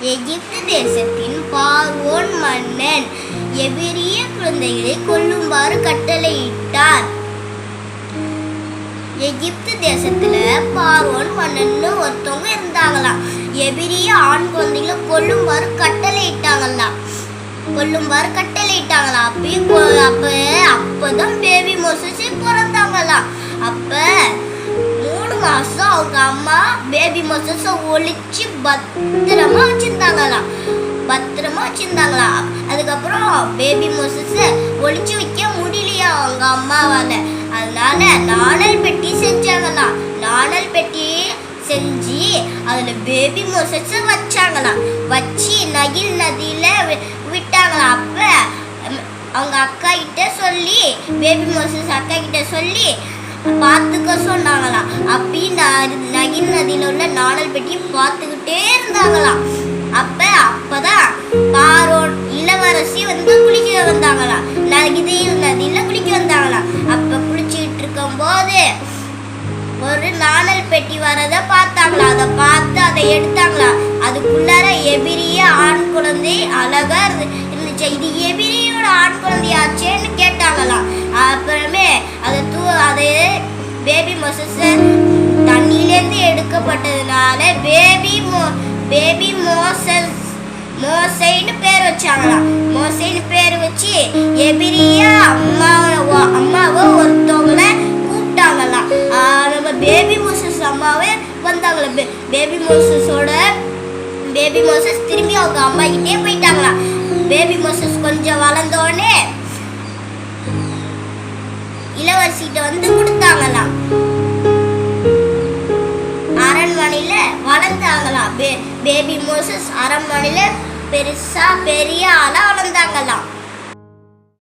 எகிப்து தேசத்தின் பார்வோன் மன்னன் எபிரிய குழந்தைகளை கொல்லுமாறு கட்டளையிட்டார். எகிப்து தேசத்துல பார்வோன் மன்னன்னு ஒருத்தவங்க இருந்தாங்களாம். எபிரிய ஆண் குழந்தைகளை கொல்லுமாறு கட்டளையிட்டாங்களாம். அப்பதான் பேபி மோசஸ் பிறந்தாங்களாம். அப்ப 3 மாசம் அவங்க அம்மா பேபி மோசஸ ஒளிச்சு பத்திரமா வச்சிருந்தாங்களாம். அதுக்கப்புறம் பேபி மோசஸ ஒளிச்சு வைக்க முடியலையா அவங்க அம்மாவால. அதனால நாணல் பெட்டி செஞ்சாங்களாம். நாணல் பெட்டி செஞ்சு அதுல பேபி மோசஸ வச்சாங்களாம். வச்சு நகில் நதியில விட்டாங்களாம். அப்ப அவங்க அக்கா கிட்ட சொல்லி பேபி மோசஸ் அக்கா கிட்ட சொல்லி பார்த்துக்க சொன்னாங்களாம். அப்படின்னு நகில் நதியில உள்ள நாணல் பெட்டி பார்த்துக்கிட்டே இருந்தாங்களாம். அப்பதான் பார்வோன் இளவரசி குளிக்க வந்தாங்களாம். நகில் நதியில குளிக்க வந்தாங்களாம். அப்ப குளிச்சுக்கிட்டு இருக்கும் போது ஒரு நாணல் பெட்டி வரத பார்த்தாங்களாம். அதை பார்த்து அதை எடுத்தாங்களாம். அதுக்குள்ளார எபிரிய ஆண் குழந்தை அழகா இருந்துச்சு. இது எபிரியோட ஆண் குழந்தையாச்சேன்னு கேட்டாங்களாம். அப்புறமே அதை பேபி மோசஸ் தண்ணியிலேருந்து எடுக்கப்பட்டதுனால பேபி மோசைன்னு பேர் வச்சாங்களாம். மோசைன்னு பேர் வச்சு எபிரியா அம்மாவை ஒருத்தவங்கள கூப்பிட்டாங்களாம். நம்ம பேபி மோசஸ் அம்மாவே வந்தாங்களா. பேபி மோசஸ் திரும்பி அவங்க அம்மா கிட்டே போயிட்டாங்களாம். பேபி மோசஸ் கொஞ்சம் வளர்ந்தோடனே இளவரசிட்ட கொடுத்தாங்களாம். அரண்மனையில வளர்ந்தாங்களாம். பேபி மோசஸ் அரண்மனையில பெரிய ஆளா வளர்ந்தாங்க.